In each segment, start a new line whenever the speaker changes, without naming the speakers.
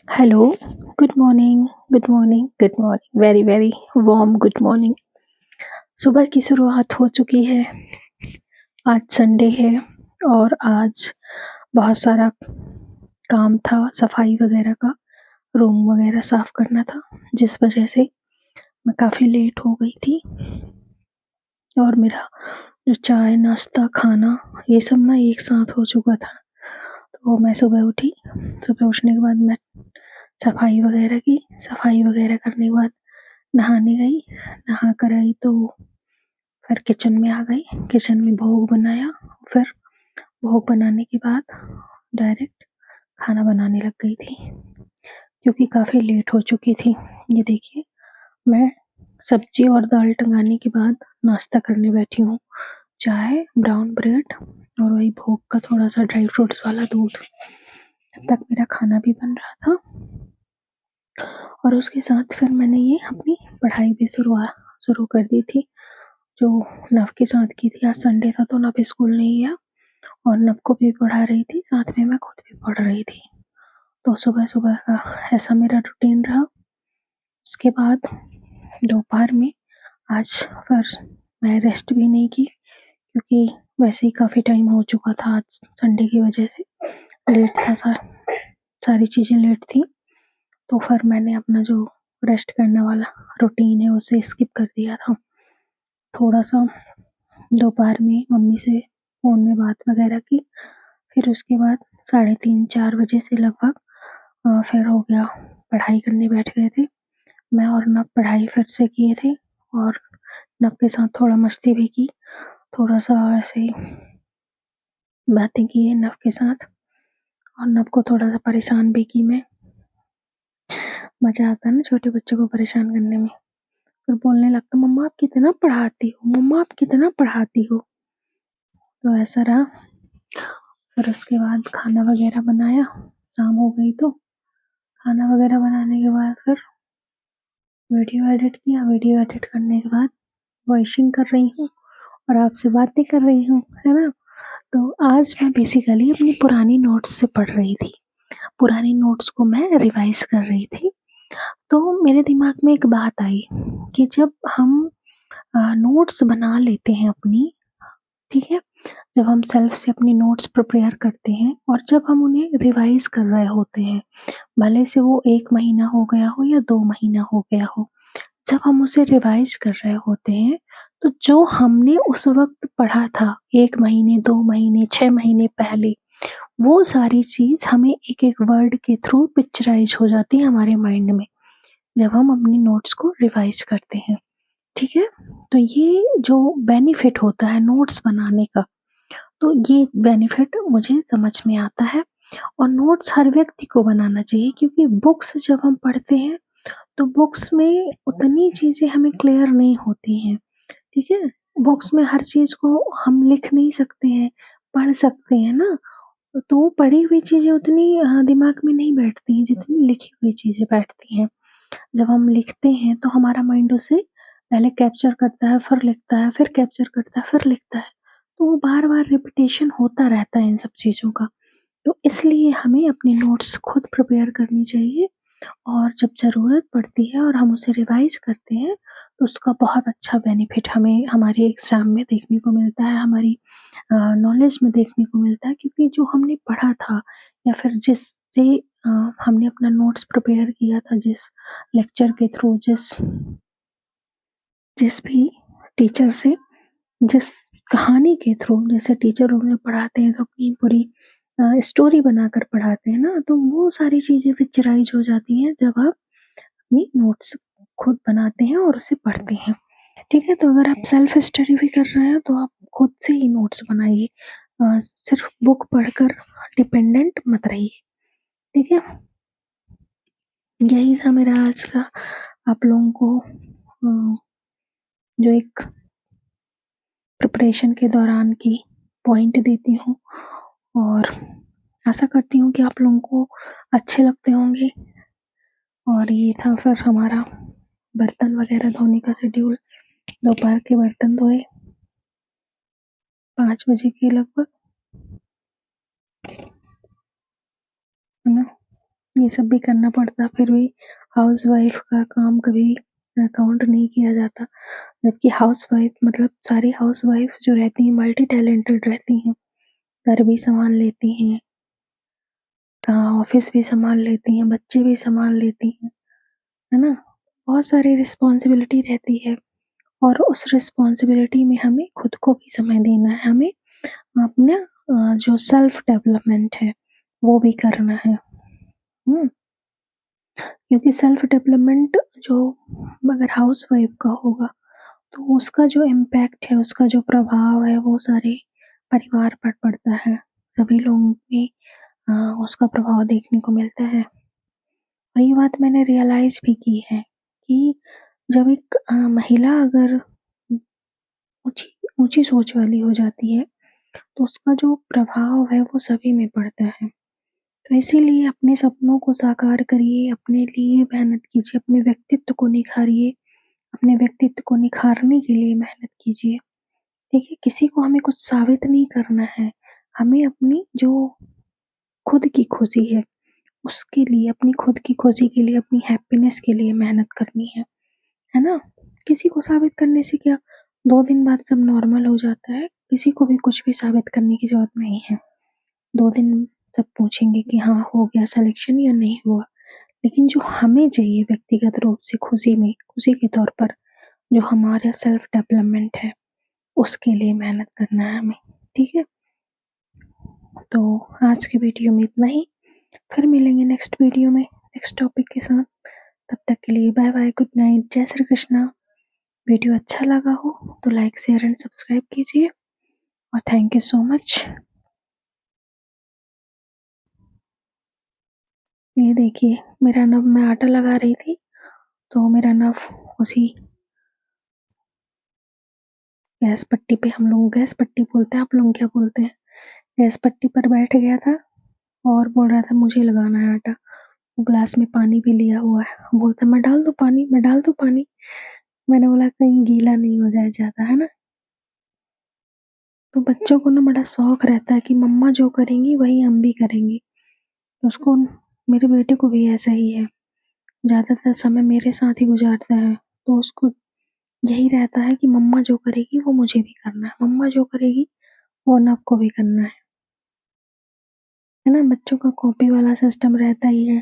Hello, good morning, good morning, good morning, very very warm good morning. सुबह की शुरुआत हो चुकी है। आज संडे है और आज बहुत सारा काम था, सफाई वगैरह का, रूम वगैरह साफ करना था, जिस वजह से मैं काफ़ी लेट हो गई थी। और मेरा जो चाय, नाश्ता, खाना ये सब ना एक साथ हो चुका था। तो मैं सुबह उठी, सुबह उठने के बाद मैं सफाई वगैरह की, सफाई वगैरह करने के बाद नहाने गई, नहा कर आई तो फिर किचन में आ गई, किचन में भोग बनाया, फिर भोग बनाने के बाद डायरेक्ट खाना बनाने लग गई थी, क्योंकि काफ़ी लेट हो चुकी थी। ये देखिए, मैं सब्जी और दाल टंगाने के बाद नाश्ता करने बैठी हूँ, चाय, ब्राउन ब्रेड और वही भोग का थोड़ा सा ड्राई फ्रूट्स वाला दूध। तब तक मेरा खाना भी बन रहा था और उसके साथ फिर मैंने ये अपनी पढ़ाई भी शुरू कर दी थी, जो नव के साथ की थी। आज संडे था तो नव स्कूल नहीं गया और नव को भी पढ़ा रही थी, साथ में मैं खुद भी पढ़ रही थी। तो सुबह-सुबह का ऐसा मेरा रूटीन रहा। उसके बाद दोपहर में आज फिर मैं रेस्ट भी नहीं की, क्योंकि वैसे ही काफ़ी टाइम हो चुका था, आज संडे की वजह से लेट था, सारी चीज़ें लेट थी। तो फिर मैंने अपना जो रेस्ट करने वाला रूटीन है उसे स्किप कर दिया था। थोड़ा-सा दोपहर में मम्मी से फ़ोन में बात वगैरह की, फिर उसके बाद 3:30-4 बजे से लगभग फिर हो गया, पढ़ाई करने बैठ गए थे। मैं और नव पढ़ाई फिर से किए थे और नव के साथ थोड़ा मस्ती भी की, थोड़ा-सा ऐसे ही बातें की है नव के साथ और नव को थोड़ा-सा परेशान भी की मैं। मज़ा आता है ना छोटे बच्चों को परेशान करने में। फिर बोलने लगता, मम्मा आप कितना पढ़ाती हो, मम्मा आप कितना पढ़ाती हो। तो ऐसा रहा। फिर उसके बाद खाना वगैरह बनाया, शाम हो गई तो खाना वगैरह बनाने के बाद फिर वीडियो एडिट किया, वीडियो एडिट करने के बाद वॉइसिंग कर रही हूँ और आपसे बातें कर रही हूँ, है ना? तो आज मैं बेसिकली अपनी पुरानी नोट्स से पढ़ रही थी, पुरानी नोट्स को मैं रिवाइज़ कर रही थी। तो मेरे दिमाग में एक बात आई कि जब हम नोट्स बना लेते हैं अपनी, ठीक है? जब हम सेल्फ से अपनी नोट्स प्रिपेयर करते हैं और जब हम उन्हें रिवाइज़ कर रहे होते हैं, भले से वो 1 महीना हो गया हो या 2 महीना हो गया हो, जब हम उसे रिवाइज़ कर रहे होते हैं, तो जो हमने उस वक़्त पढ़ा था 1 महीने, 2 महीने, 6 महीने पहले, वो सारी चीज़ हमें एक-एक वर्ड के थ्रू पिक्चराइज़ हो जाती है हमारे माइंड में, जब हम अपनी नोट्स को रिवाइज़ करते हैं, ठीक है? तो ये जो बेनिफिट होता है नोट्स बनाने का, तो ये बेनिफिट मुझे समझ में आता है और नोट्स हर व्यक्ति को बनाना चाहिए, क्योंकि बुक्स जब हम पढ़ते हैं तो बुक्स में उतनी चीज़ें हमें क्लियर नहीं होती हैं, ठीक है? बुक्स में हर चीज़ को हम लिख नहीं सकते हैं, पढ़ सकते हैं ना, तो पढ़ी हुई चीज़ें उतनी दिमाग में नहीं बैठती हैं जितनी लिखी हुई चीज़ें बैठती हैं। जब हम लिखते हैं तो हमारा माइंड उसे पहले कैप्चर करता है, फिर लिखता है, फिर कैप्चर करता है, फिर लिखता है। तो वो बार-बार रिपिटेशन होता रहता है इन सब चीज़ों का। तो इसलिए हमें अपनी नोट्स खुद प्रिपेयर करनी चाहिए और जब ज़रूरत पड़ती है और हम उसे रिवाइज़ करते हैं, तो उसका बहुत अच्छा बेनिफिट हमें हमारे एग्ज़ाम में देखने को मिलता है, हमारी नॉलेज में देखने को मिलता है, क्योंकि जो हमने पढ़ा था या फिर जिससे अ, हमने अपना नोट्स प्रिपेयर किया था, जिस लेक्चर के थ्रू, जिस भी टीचर से, जिस कहानी के थ्रू, जैसे टीचर हमें पढ़ाते हैं तो अपनी पूरी स्टोरी बनाकर पढ़ाते हैं ना, तो वो सारी चीज़ें पिक्चराइज़ हो जाती हैं जब आप अपनी नोट्स खुद बनाते हैं और उसे पढ़ते हैं, ठीक है? तो अगर आप सेल्फ स्टडी भी कर रहे हैं तो आप खुद से ही नोट्स बनाइए, सिर्फ बुक पढ़कर डिपेंडेंट मत रहिए, ठीक है? यही था मेरा आज का आप लोगों को जो एक प्रिपरेशन के दौरान की पॉइंट देती हूँ और आशा करती हूँ कि आप लोगों को अच्छे लगते होंगे। और ये था फिर हमारा बर्तन वगैरह धोने का शेड्यूल। दोपहर के बर्तन धोए 5 बजे के लगभग, है ना? ये सब भी करना पड़ता, फिर भी हाउसवाइफ का काम कभी काउंट नहीं किया जाता। जबकि हाउसवाइफ मतलब सारी हाउसवाइफ जो रहती हैं मल्टी टैलेंटेड रहती हैं, घर भी संभाल लेती हैं, ऑफिस भी संभाल लेती हैं, बच्चे भी संभाल लेती हैं, है ना? बहुत सारी रिस्पॉन्सिबिलिटी रहती है और उस रिस्पॉन्सिबिलिटी में हमें खुद को भी समय देना है, हमें अपना जो सेल्फ डेवलपमेंट है वो भी करना है। क्योंकि सेल्फ डेवलपमेंट जो अगर हाउसवाइफ का होगा तो उसका जो इम्पैक्ट है, उसका जो प्रभाव है वो सारे परिवार पर पड़ता है। सभी लोगों में उसका प्रभाव देखने को मिलता है। और ये बात मैंने रियलाइज़ भी की है कि जब एक महिला अगर ऊँची ऊँची सोच वाली हो जाती है, तो उसका जो प्रभाव है वो सभी में पड़ता है। तो इसीलिए अपने सपनों को साकार करिए, अपने लिए मेहनत कीजिए, अपने व्यक्तित्व को निखारिए, अपने व्यक्तित्व को निखारने के लिए मेहनत कीजिए। देखिए, किसी को हमें कुछ साबित नहीं करना है, हमें अपनी जो खुद की खुशी है, उसके लिए, अपनी खुद की खुशी के लिए, अपनी हैप्पीनेस के लिए मेहनत करनी है ना? किसी को साबित करने से क्या 2 दिन बाद सब नॉर्मल हो जाता है, किसी को भी कुछ भी साबित करने की ज़रूरत नहीं है। 2 दिन सब पूछेंगे कि हाँ, हो गया सिलेक्शन या नहीं हुआ। लेकिन जो हमें चाहिए व्यक्तिगत रूप से खुशी में, खुशी के तौर पर, जो हमारा सेल्फ डेवलपमेंट है, उसके लिए मेहनत करना है हमें, ठीक है? तो आज की वीडियो में इतना ही, फिर मिलेंगे नेक्स्ट वीडियो में, नेक्स्ट टॉपिक के साथ। तब तक के लिए बाय बाय, गुड नाइट, जय श्री कृष्णा। वीडियो अच्छा लगा हो तो लाइक, शेयर एंड सब्सक्राइब कीजिए और थैंक यू सो मच। ये देखिए, मेरा नभ मैं आटा लगा रही थी, तो मेरा नभ उसी गैस पट्टी पे, हम लोग गैस पट्टी बोलते हैं, आप लोग क्या बोलते हैं? गैस पट्टी पर बैठ गया था और बोल रहा था मुझे लगाना है आटा। ग्लास में पानी भी लिया हुआ है, बोलता मैं डाल दूँ पानी, मैं डाल दूँ पानी। मैंने बोला कहीं गीला नहीं हो जाए ज़्यादा, है ना? तो बच्चों को ना बड़ा शौक रहता है कि मम्मा जो करेंगी वही हम भी करेंगे। उसको, मेरे बेटे को भी ऐसा ही है, ज़्यादातर समय मेरे साथ ही गुजारता है, तो उसको यही रहता है कि मम्मा जो करेगी वो मुझे भी करना है, मम्मा जो करेगी वो नब को भी करना है ना? बच्चों का कॉपी वाला सिस्टम रहता ही है।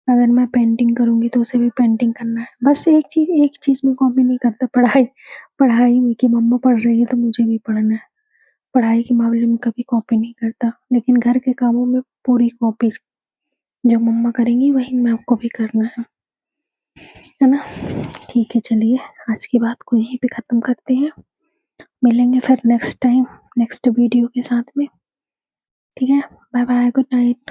अगर मैं पेंटिंग करूँगी तो उसे भी पेंटिंग करना है। बस एक चीज़ में कॉपी नहीं करता, पढ़ाई पढ़ाई में कि मम्मा पढ़ रही है तो मुझे भी पढ़ना है। पढ़ाई के मामले में कभी कॉपी नहीं करता, लेकिन घर के कामों में पूरी कॉपी। जो मम्मा करेंगी वही मैं आपको भी करना है ना? ठीक है, चलिए आज की बात को यहीं पे ख़त्म करते हैं। मिलेंगे फिर नेक्स्ट टाइम, नेक्स्ट वीडियो के साथ में। ठीक है? Bye bye, good night.